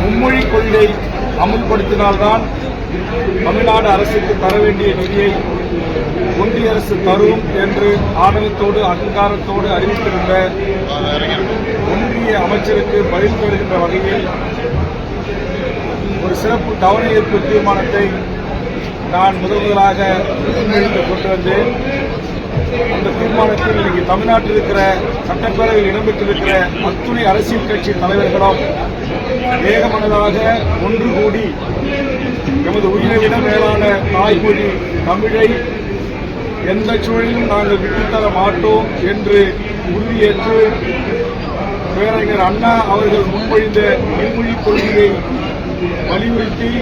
மும்மொழி கொள்கை அமுல்படுத்தினால்தான் தமிழ்நாடு அரசுக்கு தர வேண்டிய நிதியை ஒன்றிய அரசு தரும் என்று ஆணவத்தோடு அகங்காரத்தோடு அறிவித்திருந்த ஒன்றிய அமைச்சருக்கு பதில் பெறுகின்ற வகையில் ஒரு சிறப்பு கவன ஈர்ப்பு தீர்மானத்தை நான் முதலாக முன்மொழிந்து கொண்டு வந்தேன். அந்த தீர்மானத்தில் இன்னைக்கு தமிழ்நாட்டில் இருக்கிற சட்டப்பேரவையில் இடம்பெற்றிருக்கிற அத்துணை அரசியல் கட்சி தலைவர்களும் ஏகமனதாக ஒன்று கூடி எமது உயிரை விட மேலான தாய்மொழி தமிழை எந்த சூழலிலும் நாங்கள் விட்டுத்தர மாட்டோம் என்று உறுதியேற்று பேரறிஞர் அண்ணா அவர்கள் முன்மொழிந்த இருமொழி கொள்கையை வலியுறுத்தி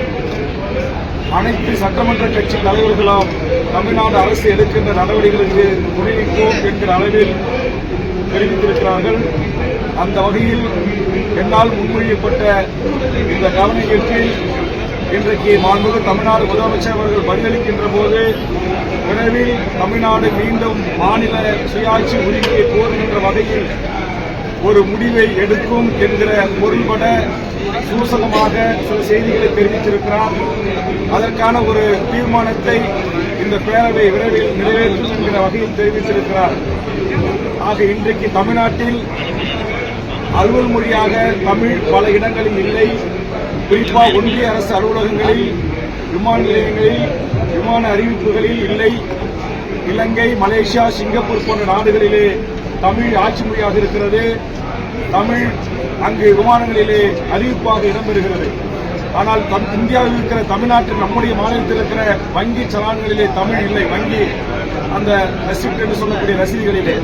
அனைத்து சட்டமன்ற கட்சி தலைவர்களும் தமிழ்நாடு அரசு எடுக்கின்ற நடவடிக்கைகளுக்கு துணைநிற்போம் என்கிற அளவில் தெரிவித்திருக்கிறார்கள். அந்த வகையில் என்னால் முன்மொழியப்பட்ட இந்த கவனத்திற்கு இன்றைக்கு மாண்புமிகு தமிழ்நாடு முதலமைச்சர் அவர்கள் பதிலளிக்கின்ற போது விரைவில் தமிழ்நாடு மீண்டும் மாநில சுயாட்சி உரிமையை கோருகின்ற வகையில் ஒரு முடிவை எடுக்கும் என்கிற பொருள்பட சூசகமாக சில செய்திகளை தெரிவித்திருக்கிறார். அதற்கான ஒரு தீர்மானத்தை இந்த பேரவை விரைவில் நிறைவேற்றும் என்கிற வகையில் தெரிவித்திருக்கிறார். ஆக இன்றைக்கு தமிழ்நாட்டில் அலுவல் மொழியாக தமிழ் பல இடங்களில் இல்லை. குறிப்பாக ஒன்றிய அரசு அலுவலகங்களில், விமான நிலையங்களில், விமான அறிவிப்புகளில் இல்லை. இலங்கை, மலேசியா, சிங்கப்பூர் போன்ற நாடுகளிலே தமிழ் ஆட்சி மொழியாக இருக்கிறது. தமிழ் அங்கு விமானங்களிலே அறிவிப்பாக இடம்பெறுகிறது. ஆனால் இந்தியாவில் இருக்கிற தமிழ்நாட்டில் நம்முடைய மாநிலத்தில் இருக்கிற வங்கி சலான்களிலே தமிழ் இல்லை. வங்கி அந்த ரெசிப்ட் என்று சொல்லக்கூடிய ரசீதுகளிலே.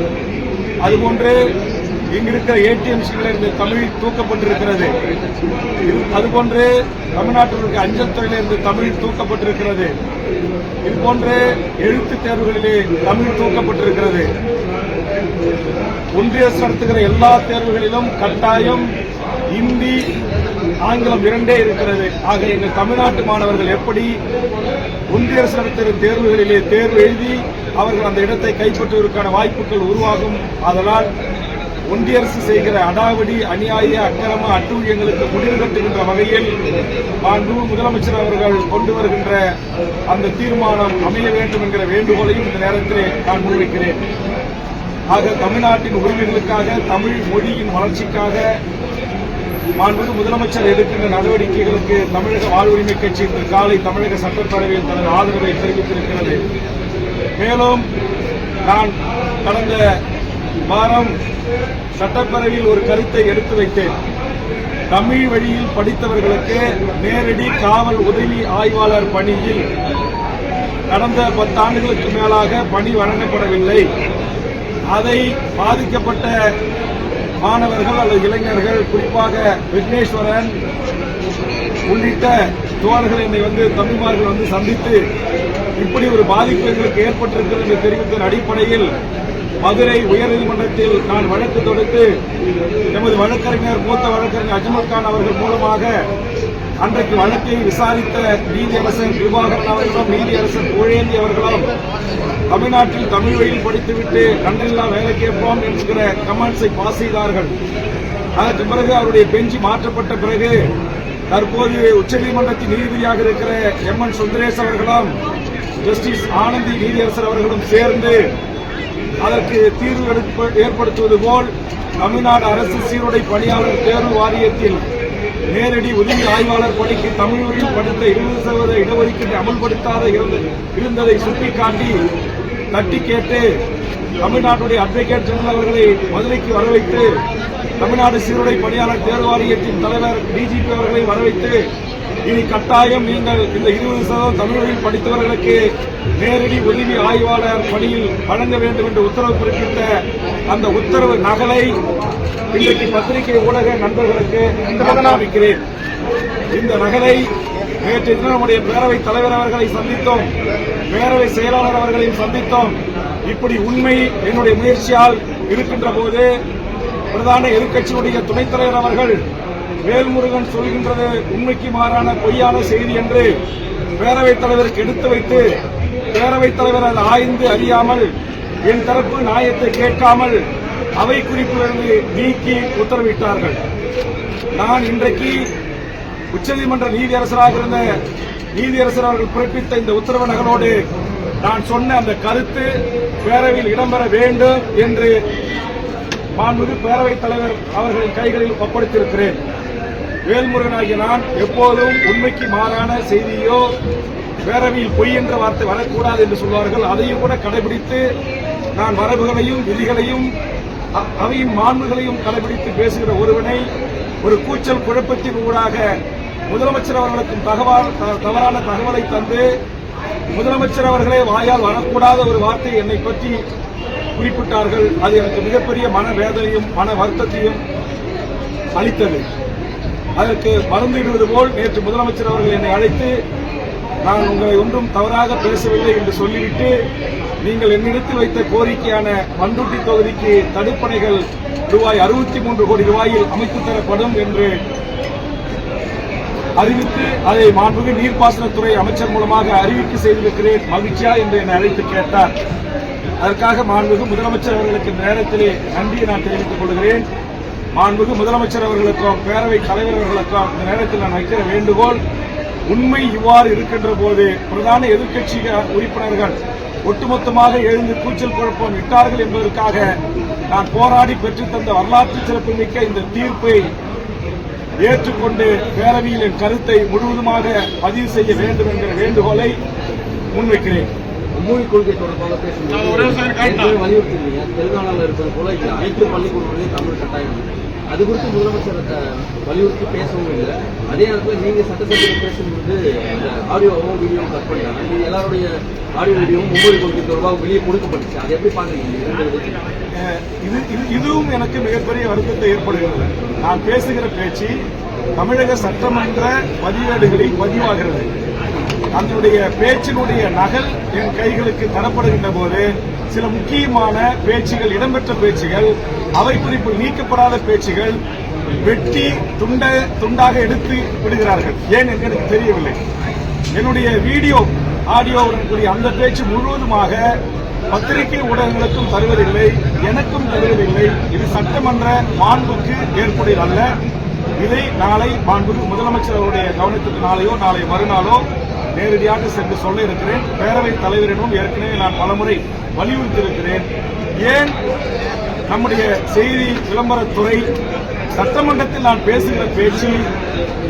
அதுபோன்று இங்கிருக்கிற ஏடிஎம்ஸ்களில் இருந்து தமிழ் தூக்கப்பட்டிருக்கிறது. அதுபோன்று தமிழ்நாட்டில் இருக்க அஞ்சல் துறையிலிருந்து தமிழ் தூக்கப்பட்டிருக்கிறது. இதுபோன்று எழுத்து தேர்வுகளிலே தமிழ் தூக்கப்பட்டிருக்கிறது. ஒன்றிய அரசு நடத்துகிற எல்லா தேர்வுகளிலும் கட்டாயம் இந்தி, ஆங்கிலம் இரண்டே இருக்கிறது. ஆக எங்கள் தமிழ்நாட்டு மாணவர்கள் எப்படி ஒன்றிய அரசு நடத்துகிற தேர்வுகளிலே தேர்வு எழுதி அவர்கள் அந்த இடத்தை கைப்பற்றுவதற்கான வாய்ப்புகள் உருவாகும். அதனால் ஒன்றிய அரசு செய்கிற அடாவடி, அநியாய, அக்கிரம அட்டூழியங்களுக்கு முடிவு கட்டுகின்ற வகையில் மாண்புமிகு முதலமைச்சர் அவர்கள் கொண்டு வருகின்ற அந்த தீர்மானம் அமைய வேண்டும் என்கிற வேண்டுகோளையும் இந்த நேரத்திலே நான் முன்வைக்கிறேன். ஆக தமிழ்நாட்டின் உரிமைகளுக்காக, தமிழ் மொழியின் வளர்ச்சிக்காக மாண்புமிகு முதலமைச்சர் எடுக்கின்ற நடவடிக்கைகளுக்கு தமிழக வாழ்வுரிமை கட்சி இன்று காலை தமிழக சட்டப்பேரவையில் தனது ஆதரவை தெரிவித்திருக்கிறது. மேலும் நான் கடந்த வாரம் சட்டப்பேரவையில் ஒரு கருத்தை எடுத்து வைத்தேன். தமிழ் வழியில் படித்தவர்களுக்கு நேரடி காவல் உதவி ஆய்வாளர் பணியில் கடந்த 10 ஆண்டுகளுக்கு மேலாக பணி வழங்கப்படவில்லை. அதை பாதிக்கப்பட்ட மாணவர்கள் அல்லது இளைஞர்கள், குறிப்பாக விக்னேஸ்வரன் உள்ளிட்ட தோழர்கள் என்னை தமிழ்மார்கள் சந்தித்து இப்படி ஒரு பாதிப்பு எங்களுக்கு ஏற்பட்டிருக்கிறது என்று தெரிவித்த அடிப்படையில் மதுரை உயர்நீதிமன்றத்தில் நான் வழக்கு தொடுத்து எமது வழக்கறிஞர், மூத்த வழக்கறிஞர் அஜ்மல் கான் அவர்கள் மூலமாக அன்றைக்கு வழக்கை விசாரித்த நீதியரசர் கிருபாகரன் அவர்களும் நீதியரசர் புகழேந்தி அவர்களும் தமிழ்நாட்டில் தமிழ் வழியில் படித்துவிட்டு கண்டில்லா வேலை கேட்போம் என்கிற கமெண்ட்ஸை பாஸ் செய்தார்கள். அதற்கு பிறகு அவருடைய பெஞ்ச் மாற்றப்பட்ட பிறகு தற்போது உச்சநீதிமன்றத்தின் நீதிபதியாக இருக்கிற எம்.என். சுந்தரேஷ் அவர்களும் ஜஸ்டிஸ் ஆனந்தி நீதியரசர் அவர்களும் சேர்ந்து அதற்கு தீர்வு ஏற்படுத்துவது போல் தமிழ்நாடு அரசு சீருடை பணியாளர் தேர்வு வாரியத்தில் நேரடி உதவி ஆய்வாளர் பணிக்கு தமிழ் வழியில் படித்த 20% இடஒதுக்கீட்டை அமல்படுத்தாத இருந்ததை சுட்டிக்காட்டி தட்டி கேட்டு தமிழ்நாட்டுடைய அட்வொகேட் ஜெனரல் அவர்களை மதுரைக்கு வரவைத்து தமிழ்நாடு சீருடை பணியாளர் தேர்வு வாரியத்தின் தலைவர் டிஜிபி அவர்களை வரவைத்து இனி கட்டாயம் நீங்கள் இந்த 20% தமிழ் வழியில் படித்தவர்களுக்கு நேரடி உதவி ஆய்வாளர் பணியில் வழங்க வேண்டும் என்று உத்தரவு பிறப்பித்த அந்த உத்தரவு நகலை இன்றைக்கு பத்திரிகை ஊடக நண்பர்களுக்கு காண்பிக்கிறேன். இந்த நகலை நேற்று தினம் நம்முடைய பேரவைத் தலைவர் அவர்களை சந்தித்தோம், பேரவை செயலாளர் அவர்களையும் சந்தித்தோம். இப்படி உண்மை என்னுடைய முயற்சியால் இருக்கின்ற போது பிரதான எதிர்க்கட்சியுடைய துணைத் தலைவர் அவர்கள் வேல்முருகன் சொல்கின்றது உண்மைக்கு மாறான பொய்யான செய்தி என்று பேரவைத் தலைவருக்கு எடுத்து வைத்து பேரவைத் தலைவர் அதை ஆய்ந்து அறியாமல் என் தரப்பு நியாயத்தை கேட்காமல் அவை குறிப்பிலிருந்து நீக்கி உத்தரவிட்டார்கள். நான் இன்றைக்கு உச்சநீதிமன்ற நீதியரசராக இருந்த நீதியரசர் அவர்கள் பிறப்பித்த இந்த உத்தரவு நகலோடு நான் சொன்ன அந்த கருத்து பேரவையில் இடம்பெற வேண்டும் என்று மாண்புமிகு பேரவைத் தலைவர் அவர்களின் கைகளில் ஒப்படைத்திருக்கிறேன். வேல்முருகனாகிய நான் எப்போதும் உண்மைக்கு மாறான செய்தியோ பேரவையில் பொய் என்ற வார்த்தை வரக்கூடாது என்று சொல்வார்கள். அதையும் கூட கடைபிடித்து நான் மரபுகளையும் விதிகளையும் அவையின் மாண்புகளையும் கடைபிடித்து பேசுகிற ஒருவனை ஒரு கூச்சல் குழப்பத்தின் ஊடாக முதலமைச்சர் அவர்களுக்கும் தவறான தகவலை தந்து முதலமைச்சர் அவர்களே வாயால் வரக்கூடாத ஒரு வார்த்தை என்னை பற்றி குறிப்பிட்டார்கள். அது எனக்கு மிகப்பெரிய மனவேதனையும் மன வருத்தத்தையும் அளித்தது. அதற்கு மருந்திடுவது போல் நேற்று முதலமைச்சர் அவர்கள் என்னை அழைத்து நான் உங்களை ஒன்றும் தவறாக பேசவில்லை என்று சொல்லிவிட்டு நீங்கள் என்னிடத்தில் வைத்த கோரிக்கையான பண்ருட்டி தொகுதிக்கு தடுப்பணைகள் ரூபாய் 63 கோடி ரூபாயில் அமைத்துத் தரப்படும் என்று அறிவித்து அதை மாண்புமிகு நீர்ப்பாசனத்துறை அமைச்சர் மூலமாக அறிவிப்பு செய்திருக்கிறேன், மகிழ்ச்சியா என்று என்னை அழைத்து கேட்டார். அதற்காக மாண்புமிகு முதலமைச்சர் அவர்களுக்கு இந்த நேரத்திலே நன்றியை நான் தெரிவித்துக் கொள்கிறேன். மாண்புமிகு முதலமைச்சர் அவர்களுக்கும் பேரவைத் தலைவர் அவர்களுக்கும் இந்த நேரத்தில் நான் வைக்கிற வேண்டுகோள், உண்மை இவ்வாறு இருக்கின்ற போது பிரதான எதிர்க்கட்சி உறுப்பினர்கள் ஒட்டுமொத்தமாக எழுந்து கூச்சல் குழப்பம் விட்டார்கள் என்பதற்காக நான் போராடி பெற்றுத்தந்த வரலாற்று சிறப்புமிக்க இந்த தீர்ப்பை ஏற்றுக்கொண்டு பேரவையில் என் கருத்தை முழுவதுமாக பதிவு செய்ய வேண்டும் என்கிற வேண்டுகோளை முன்வைக்கிறேன். மொழி கொள்கை தொடர்பாக பேசும்போது வலியுறுத்திருந்தீங்க, தெலுங்கானாவில் இருப்பது போல அனைத்து பள்ளிக்கூடங்களையும் தமிழ் கட்டாயம். அது குறித்து முதலமைச்சர் வலியுறுத்தி பேசவும் இல்லை. அதே நேரத்தில் நீங்க சட்டசபையில் பேசும்போது அந்த ஆடியோவும் வீடியோவும் கட் பண்ணிட்டாங்க. நீங்க எல்லாருடைய ஆடியோ வீடியோவும் மும்மொழி கொள்கை தொடர்பாக வெளியே கொடுக்கப்பட்டுச்சு. அதை எப்படி பாக்குறீங்க? இதுவும் எனக்கு மிகப்பெரிய வருத்தத்தை ஏற்படுகிறது. நான் பேசுகிற பேச்சு தமிழக சட்டமன்ற பதிவேடுகளில் பதிவாகிறது. அதனுடைய பேச்சினுடைய நகல் என் கைகளுக்கு தரப்படுகின்ற போது சில முக்கியமான பேச்சுகள், இடம்பெற்ற பேச்சுகள், அவை குறிப்பில் நீக்கப்படாத பேச்சுகள் வெட்டி துண்டாக எடுத்து விடுகிறார்கள். ஏன் என்று எனக்கு தெரியவில்லை. என்னுடைய வீடியோ ஆடியோவுடன் கூடிய அந்த பேச்சு முழுவதுமாக பத்திரிகை ஊடகங்களுக்கும் தருவதில்லை, எனக்கும் தருவதில்லை. இது சட்டமன்ற மாண்புக்கு ஏற்புடையதல்ல. இதை நாளை மாண்புக்கு முதலமைச்சர் அவருடைய கவனத்துக்கு நாளையோ நாளை மறுநாளோ நேரடியாக சென்று சொல்ல இருக்கிறேன். பேரவைத் தலைவரிடம் ஏற்கனவே நான் பலமுறை வலியுறுத்தியிருக்கிறேன். ஏன் நம்முடைய செய்தி விளம்பரத்துறை சட்டமன்றத்தில் நான் பேசுகிற பேச்சு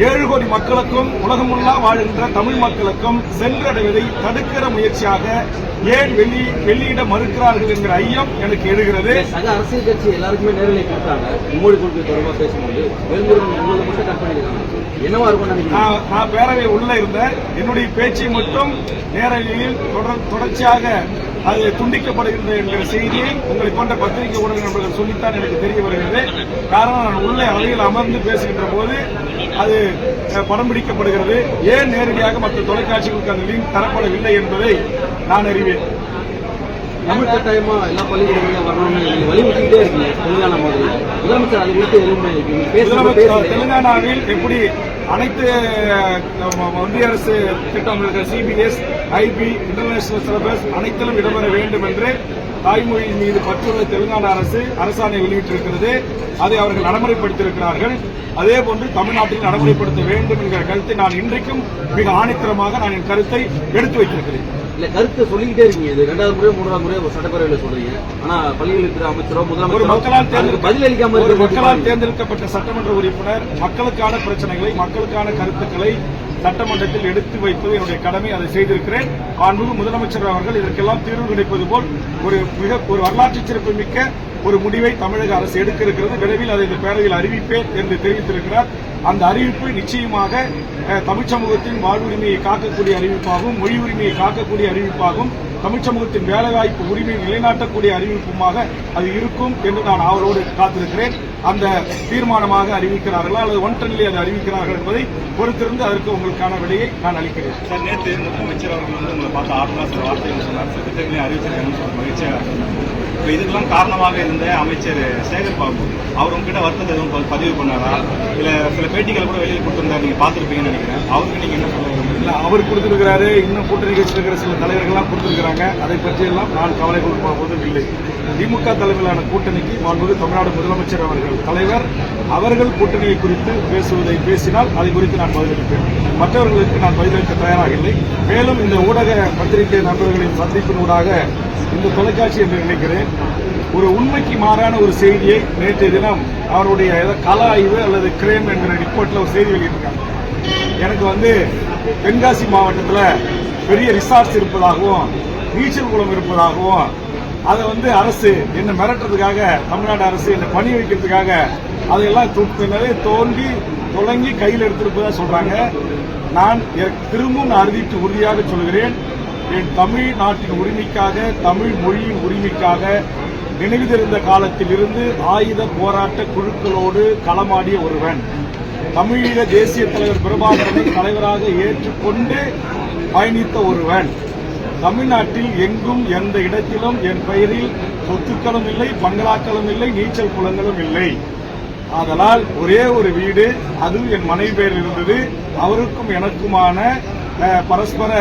7 கோடி மக்களுக்கும் உலகமுள்ளா வாழ்கின்ற தமிழ் மக்களுக்கும் சென்றடைவதை தடுக்கிற முயற்சியாக ஏன் வெளியிட மறுக்கிறார்கள் என்கிற ஐயம் எனக்கு எழுகிறது. சக அரசியல் கட்சி எல்லாருக்குமே நேரலை கொடுத்தாங்க. மும்மொழி கொள்கை தொடர்பாக பேசும்போது மட்டும் கட் பண்ணிருக்காங்க. என்னவா இருக்கும்? நான் பேரவை உள்ள இருந்த என்னுடைய பேச்சை மட்டும் நேரலையில் தொடர்ச்சியாக அது துண்டிக்கப்படுகின்ற என்கிற செய்தியை உங்களை போன்ற பத்திரிகை ஊடக நண்பர்கள் சொல்லித்தான் எனக்கு தெரிய வருகிறது. காரணம், நான் உள்ளே அவையில் அமர்ந்து பேசுகின்ற போது அது படம் பிடிக்கப்படுகிறது. ஏன் நேரடியாக மற்ற தொலைக்காட்சிகளுக்கு அந்த லிங்க் தரப்படவில்லை என்பதை நான் அறிவேன். தமிழ் கட்டாயமா எல்லா பள்ளிகளிலும் வரணும்னு வலியுறுத்திக்கிட்டே இருக்கீங்க. தெலுங்கானா மாதிரி முதலமைச்சர் அதை குறித்து தெலுங்கானாவில் எப்படி அனைத்து ஒன்றிய அரசு திட்டங்கள் சிபிஎஸ், ஐபி, இன்டர்நேஷனல் சிலபஸ் அனைத்திலும் இடம்பெற வேண்டும் என்று தாய்மொழியின் மீது பற்றுள்ள தெலுங்கானா அரசு அரசாணை வெளியிட்டிருக்கிறது. அதை அவர்கள் நடைமுறைப்படுத்தியிருக்கிறார்கள். அதேபோன்று தமிழ்நாட்டில் நடைமுறைப்படுத்த வேண்டும் என்கிற கருத்தை நான் இன்றைக்கும் மிக ஆணித்தரமாக நான் என் கருத்தை எடுத்து வைத்திருக்கிறேன். இல்ல, கருத்தை சொல்லிக்கிட்டே இருக்கீங்க. இது 2வது முறை 3வது முறை சட்டப்பேரவையில் சொல்றீங்க. ஆனா பள்ளியில் இருக்கிற அமைச்சரோ முதலமைச்சரோ மக்களால் தேர்ந்தெடுக்கப்பட்ட சட்டமன்ற உறுப்பினர் மக்களுக்கான பிரச்சனைகளை, மக்களுக்கான கருத்துக்களை சட்டமன்றத்தில் எடுத்து வைப்பது என்னுடைய கடமை. அதை செய்திருக்கிறேன். மாண்புமிகு முதலமைச்சர் அவர்கள் இதற்கெல்லாம் தீர்வு கிடைப்பது போல் ஒரு வரலாற்று சிறப்பு மிக்க ஒரு முடிவை தமிழக அரசு எடுக்க இருக்கிறது. விரைவில் அதை இந்த பேரவையில் அறிவிப்பேன் என்று தெரிவித்திருக்கிறார். அந்த அறிவிப்பு நிச்சயமாக தமிழ் சமூகத்தின் வாழ்வுரிமையை காக்கக்கூடிய அறிவிப்பாகவும், மொழி உரிமையை காக்கக்கூடிய அறிவிப்பாகவும், தமிழ் சமூகத்தின் வேலைவாய்ப்பு உரிமையை நிலைநாட்டக்கூடிய அறிவிப்புமாக அது இருக்கும் என்று நான் அவரோடு காத்திருக்கிறேன். அந்த தீர்மானமாக அறிவிக்கிறார்களா அல்லது ஒன்றனிலே அதை அறிவிக்கிறார்கள் என்பதை பொறுத்திருந்து அதற்கு உங்களுக்கான விடையை நான் அளிக்கிறேன். நேற்று முதலமைச்சர் அவர்கள் உங்களை பார்த்து 6 மாத வார்த்தை சொன்னார். திட்டங்களை அறிவிச்சிருக்காங்கன்னு மகிழ்ச்சியாக இப்போ இதுக்கெல்லாம் காரணமாக இருந்த அமைச்சர் சேகர் பாபு அவர் உங்ககிட்ட வருத்தத்தை எதுவும் பதிவு பண்ணாரா? இல்லை சில பேட்டிகள் கூட வெளியில் கொடுத்திருந்தாரு, நீங்க பார்த்துருப்பீங்கன்னு நினைக்கிறேன். அவருக்கு நீங்க என்ன சொல்ல? இல்ல, அவர் கொடுத்திருக்கிறாரு, இன்னும் கூட்டணி கட்சியில் இருக்கிற சில தலைவர்கள்லாம் கொடுத்திருக்கிறாங்க. அதை பற்றியெல்லாம் நான் கவலை கொள்வதும் இல்லை. திமுக தலைமையிலான கூட்டணிக்கு மாண்புமிகு தமிழ்நாடு முதலமைச்சர் தலைவர் அவர்கள் கூட்டணியை குறித்து பேசினால் அதை குறித்து நான் பதிலளிப்பேன். மற்றவர்களுக்கு நான் பதிலளிக்க தயாராக இல்லை. மேலும் இந்த ஊடக பத்திரிகை நண்பர்களின் சந்திப்பினூடாக இந்த தொலைக்காட்சி என்று நினைக்கிறேன், ஒரு உண்மைக்கு மாறான ஒரு செய்தியை நேற்றைய தினம் அவருடைய கள ஆய்வு அல்லது கிரேம் என்கிற ரிப்போர்ட்ல ஒரு செய்தி வெளியிட்டிருக்காங்க. எனக்கு தென்காசி மாவட்டத்தில் பெரிய ரிசார்ட்ஸ் இருப்பதாகவும் நீச்சல் குளம் இருப்பதாகவும் அதை அரசு என்ன மிரட்டுறதுக்காக, தமிழ்நாடு அரசு என்ன பணி வைக்கிறதுக்காக அதையெல்லாம் தோண்டி தொடங்கி கையில் எடுத்திருப்பதா சொல்றாங்க. நான் திரும்பவும் அறிவித்து உறுதியாக சொல்கிறேன், என் தமிழ்நாட்டின் உரிமைக்காக, தமிழ் மொழியின் உரிமைக்காக நினைவு தெரிந்த காலத்தில் இருந்து ஆயுத போராட்ட குழுக்களோடு களமாடிய ஒருவன். தமிழீழ தேசிய தலைவர் பிரபாகரனை தலைவராக ஏற்றுக்கொண்டு பயணித்த ஒருவன். தமிழ்நாட்டில் எங்கும் எந்த இடத்திலும் என் பெயரில் சொத்துக்களும் இல்லை, பங்களாக்களும் இல்லை, நீச்சல் குளங்களும் இல்லை. ஆதலால் ஒரே ஒரு வீடு, அதுவும் என் மனைவி பெயரில் இருந்தது. அவருக்கும் எனக்குமான பரஸ்பர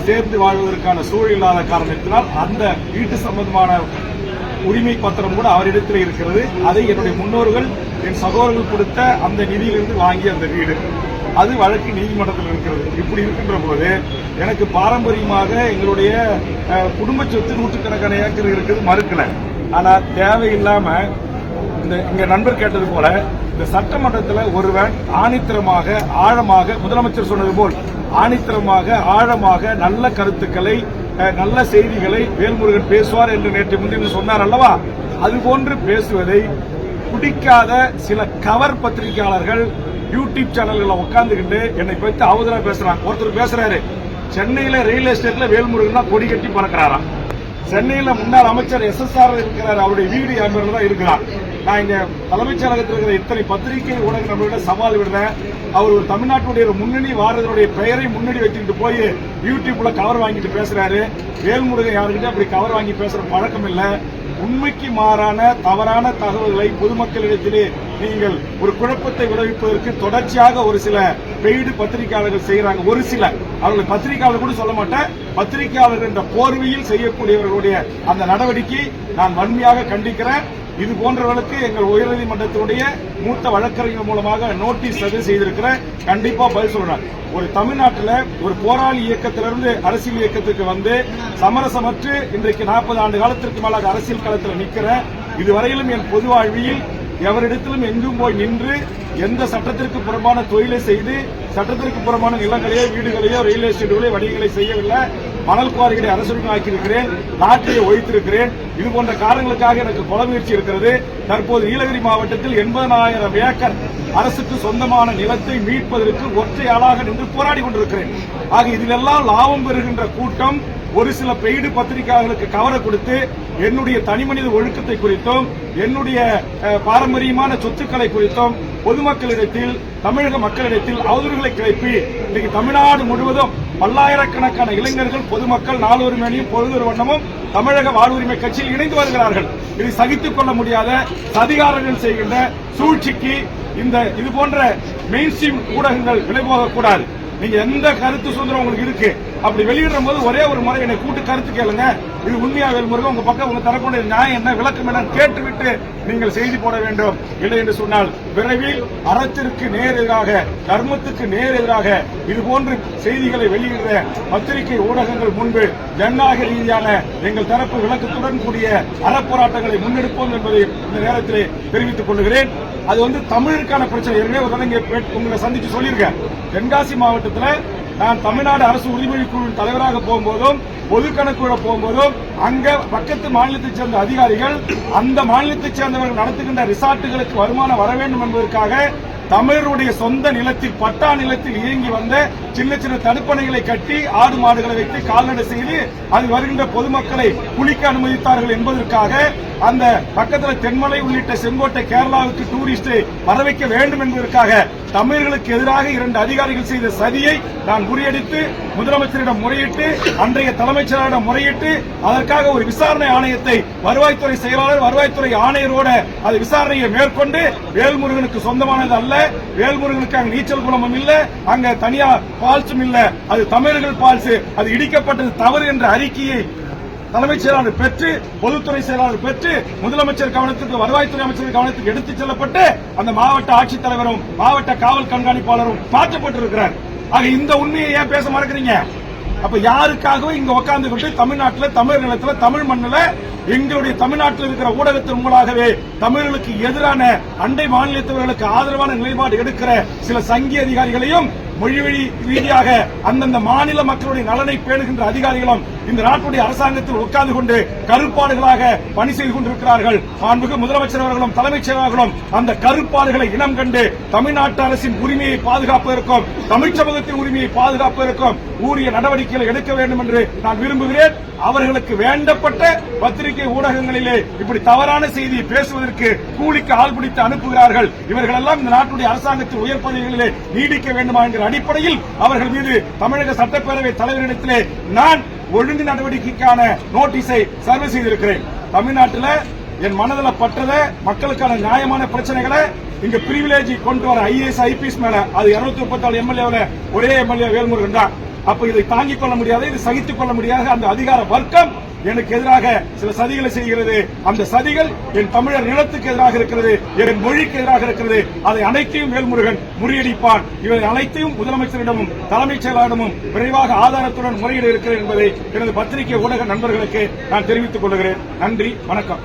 சேர்ந்து வாழ்வதற்கான சூழல் இல்லாத காரணத்தினால் அந்த வீட்டு சம்பந்தமான உரிமை பத்திரம் கூட அவரிடத்தில் இருக்கிறது. அதை என்னுடைய முன்னோர்கள், என் சகோதரர்கள் கொடுத்த அந்த நிதியிலிருந்து வாங்கிய அந்த வீடு, அது வழக்கு நீதிமன்றத்தில் இருக்கிறது. இப்படி இருக்கின்ற போது எனக்கு பாரம்பரியமாக எங்களுடைய குடும்ப சொத்து நூற்றுக்கணக்கான ஏக்கர் இருக்குது, மறுக்கல. ஆனா தேவையில்லாம இங்க நண்பர் கேட்டது போல இந்த சட்டமன்றத்தில் ஒருவன் ஆணித்தரமாக ஆழமாக, முதலமைச்சர் சொன்னது போல் ஆணித்தரமாக ஆழமாக நல்ல கருத்துக்களை, நல்ல செய்திகளை வேல்முருகன் பேசுவார் என்று நேற்று முன்தினம் சொன்னார் அல்லவா, அதுபோன்று பேசுவதை பிடிக்காத சில கவர் பத்திரிகையாளர்கள் யூடியூப் சேனல்களை உட்கார்ந்துகிட்டு என்னை பற்றி அவதூறா பேசுறாங்க. ஒருத்தர் பேசுறாரு, சென்னையில ரயில் எஸ்டேட்ல வேல்முருகன் கொடி கட்டி பறக்கிறாராம். சென்னையில முன்னாள் அமைச்சர் SSR இருக்கிறார், அவருடைய வீடு என் பேர்ல தான் இருக்கிறார். நான் இங்க தலைமைச் செயலகத்தில் இருக்கிற இத்தனை பத்திரிகை ஊடக நம்மளோட சவால் விடுறேன். அவர் ஒரு தமிழ்நாட்டுடைய முன்னணி வாரதனுடைய பெயரை முன்னாடி வச்சுக்கிட்டு போய் யூடியூப்ல கவர் வாங்கிட்டு பேசுறாரு. வேல்முருகன் யாருக்கிட்ட அப்படி கவர் வாங்கி பேசுற பழக்கம் இல்ல. உண்மைக்கு மாறான தவறான தகவல்களை பொதுமக்களிடத்திலே நீங்கள் ஒரு குழப்பத்தை விளைவிப்பதற்கு தொடர்ச்சியாக ஒரு சில பெய்டு பத்திரிகையாளர்கள் செய்யறாங்க. ஒரு சில அவர்களை பத்திரிகையாளர் கூட சொல்ல மாட்டேன், பத்திரிகையாளர்கள் என்ற போர்வையில் செய்யக்கூடியவர்களுடைய அந்த நடவடிக்கை நான் வன்மையாக கண்டிக்கிறேன். இது போன்றவர்களுக்கு எங்கள் உயர்நீதிமன்றத்தினுடைய மூத்த வழக்கறிஞர் மூலமாக நோட்டீஸ் செய்திருக்கிறேன். கண்டிப்பா பதில் சொல்றேன். ஒரு தமிழ்நாட்டில் ஒரு போராளி இயக்கத்திலிருந்து அரசியல் இயக்கத்துக்கு சமரசமற்று இன்றைக்கு 40 ஆண்டு காலத்திற்கு மேலாக அரசியல் களத்தில் நிற்கிறேன். இதுவரையிலும் என் பொது வாழ்வில் எவரிடத்திலும் எங்கும் போய் நின்று எந்த சட்டத்திற்கு புறம்பான தொழிலை செய்து சட்டத்திற்கு புறம்பான நிலங்களையோ வீடுகளையோ ரயில்வே ஸ்டேஷன்களையோ வணிகங்களை செய்யவில்லை. மணல் குவாரிகளை அரசுரிமையாக்கியிருக்கிறேன், நாட்டிலே ஒழித்திருக்கிறேன். இது போன்ற காரணங்களுக்காக எனக்கு கொலை முயற்சி இருக்கிறது. தற்போது நீலகிரி மாவட்டத்தில் 80,000 ஏக்கர் அரசுக்கு சொந்தமான நிலத்தை மீட்பதற்கு ஒற்றை ஆளாக நின்று போராடி கொண்டிருக்கிறேன். ஆக இதிலெல்லாம் லாபம் பெறுகின்ற கூட்டம் ஒரு சில பெய்டு பத்திரிகையாளர்களுக்கு கவரை கொடுத்து என்னுடைய தனிமனித ஒழுக்கத்தை குறித்தும் என்னுடைய பாரம்பரியமான சொத்துக்களை குறித்தும் பொதுமக்களிடத்தில், தமிழக மக்களிடத்தில் அவதூறுகளை கிளப்பி இன்னைக்கு தமிழ்நாடு முழுவதும் பல்லாயிரக்கணக்கான இளைஞர்கள், பொதுமக்கள் நாளொரு மேனியும் பொழுதொரு வண்ணமும் தமிழக வாழ்வுரிமை கட்சியில் இணைந்து வருகிறார்கள். இதை சகித்துக் கொள்ள முடியாத சதிகாரர்கள் செய்கின்ற சூழ்ச்சிக்கு இது போன்ற மெயின் ஸ்ட்ரீம் ஊடகங்கள் விலை போகக்கூடாது. நீங்க எந்த கருத்து சுதந்திரம் உங்களுக்கு இருக்கு, அப்படி வெளியிடுற போது ஒரே ஒரு முறை என்னை கூட்டு கருத்து கேளுங்க. இது உண்மையா வேல்முருகன், உங்க பக்கம் உங்க தரக்கூடிய நியாயம் என்ன, விளக்கம் என்ன கேட்டுவிட்டு நீங்கள் செய்தி போட வேண்டும். இல்லை என்று சொன்னால் விரைவில் அறத்திற்கு நேர் எதிராக, தர்மத்துக்கு நேர் எதிராக இதுபோன்று செய்திகளை வெளியிடுற பத்திரிகை ஊடகங்கள் முன்பு ஜனநாயக ரீதியான எங்கள் தரப்பு விளக்கத்துடன் கூடிய அறப்போராட்டங்களை முன்னெடுப்போம் என்பதை இந்த நேரத்தில் தெரிவித்துக் கொள்கிறேன். அது தமிழுக்கான பிரச்சனை. ஏற்கனவே ஒரு தடவை உங்களை சந்திச்சு சொல்லியிருக்கேன். தென்காசி மாவட்டத்தில் நான் தமிழ்நாடு அரசு உரிமை குழுவின் தலைவராக போகும்போதும் பொது கணக்குழ போகும்போதும் அங்க பக்கத்து மாநிலத்தைச் சேர்ந்த அதிகாரிகள் அந்த மாநிலத்தைச் சேர்ந்தவர்கள் நடத்துகின்ற ரிசார்ட்டுகளுக்கு வருமானம் வர வேண்டும் என்பதற்காக தமிழருடைய சொந்த நிலத்தில், பட்டா நிலத்தில் இயங்கி வந்த சின்ன சின்ன தடுப்பணைகளை கட்டி ஆடு மாடுகளை வைத்து கால்நடை செய்து அதில் வருகின்ற பொதுமக்களை குளிக்க அனுமதித்தார்கள் என்பதற்காக அந்த பக்கத்தில் தென்மலை உள்ளிட்ட செங்கோட்டை கேரளாவுக்கு டூரிஸ்டை வர வைக்க வேண்டும் என்பதற்காக தமிழர்களுக்கு எதிராக 2 அதிகாரிகள் செய்த சதியை நான் முறியடித்து முதலமைச்சரிடம் முறையிட்டு அன்றைய தலைமைச் செயலாளரிடம் முறையிட்டு அதற்காக ஒரு விசாரணை ஆணையத்தை வருவாய்த்துறை செயலாளர் வருவாய்த்துறை ஆணையரோட அது விசாரணையை மேற்கொண்டு வேல்முருகனுக்கு சொந்தமானது அல்ல, வேல்முருகனுக்கு அங்க நீச்சல் குளமும் இல்ல, அங்க தனியார் பால்ஸும் இல்ல, அது தமிழர்கள் பால்ஸ், அது இடிக்கப்பட்டது தவறு என்ற அறிக்கையை தலைமைச் செயலாளர் பெற்று பொதுத்துறை செயலாளர் பெற்று முதலமைச்சர் கவனத்துக்கு வருவாய்த்துறை அமைச்சர் கவனத்துக்கு எடுத்துச் செல்லப்பட்டு அந்த மாவட்ட ஆட்சித்தலைவரும் மாவட்ட காவல் கண்காணிப்பாளரும் மாற்றப்பட்டிருக்கிறார். ஆக இந்த உண்மையை ஏன் பேச மறக்கிறீங்க? அப்ப யாருக்காகவும் இங்க உட்கார்ந்து கொண்டு தமிழ்நாட்டில் தமிழ் நிலத்தில் தமிழ் மண்ணில் எங்களுடைய தமிழ்நாட்டில் இருக்கிற ஊடகத்தின் மூலமாகவே தமிழர்களுக்கு எதிரான அண்டை மாநிலத்தவர்களுக்கு ஆதரவான நிலைப்பாடு எடுக்கிற சில சங்கி அதிகாரிகளையும் மொழிவழி ரீதியாக அந்தந்த மாநில மக்களுடைய நலனை பேணுகின்ற அதிகாரிகளும் இந்த நாட்டுடைய அரசாங்கத்தில் உட்கார்ந்து கொண்டு கருப்பாடுகளாக பணி செய்து கொண்டிருக்கிறார்கள். மாண்புமிகு முதலமைச்சர் அவர்களும் தலைமைச் செயலாளர்களும் அந்த கருப்பாடுகளை இனம் கண்டு தமிழ்நாட்டு அரசின் உரிமையை பாதுகாப்பதற்கும் தமிழ் சமூகத்தின் உரிமையை பாதுகாப்பதற்கும் உரிய நடவடிக்கைகளை எடுக்க வேண்டும் என்று நான் விரும்புகிறேன். அவர்களுக்கு வேண்டப்பட்ட பத்திரிகை ஊடகங்களிலே இப்படி தவறான செய்தியை பேசுவதற்கு கூலிக்கு ஆள் பிடித்து அனுப்புகிறார்கள். இவர்கள் எல்லாம் இந்த நாட்டுடைய அரசாங்கத்தின் உயர் பதவிகளிலே நீடிக்க வேண்டுமா என்கிற அடிப்படையில் அவர்கள் மீது தமிழக சட்டப்பேரவை தலைவரிடத்திலே நான் ஒழுங்கு நடவடிக்கைக்கான நோட்டீஸை சர்வ் செய்திருக்கிறேன். தமிழ்நாட்டில் என் மனதில் பட்டத மக்களுக்கான நியாயமான பிரச்சனைகளை இங்க பிரிவிலேஜ் கொண்டு வர IAS IPS மேல அது 234 எம்எல்ஏ ஒரே எம்எல்ஏ வேல்முருகன் தான். அப்ப இதை தாங்கிக் கொள்ள முடியாது, இதை சகித்துக் கொள்ள முடியாத அந்த அதிகார வர்க்கம் எனக்கு எதிராக சில சதிகளை செய்கிறது. அந்த சதிகள் என் தமிழர் நிலத்துக்கு எதிராக இருக்கிறது, என் மொழிக்கு எதிராக இருக்கிறது. அதை அனைத்தையும் வேல்முருகன் முறியடிப்பான். இவை அனைத்தையும் முதலமைச்சரிடமும் தலைமைச் செயலாளரிடமும் விரைவாக ஆதாரத்துடன் முறையிட இருக்கிறேன் என்பதை எனது பத்திரிகை ஊடக நண்பர்களுக்கு நான் தெரிவித்துக் கொள்கிறேன். நன்றி, வணக்கம்.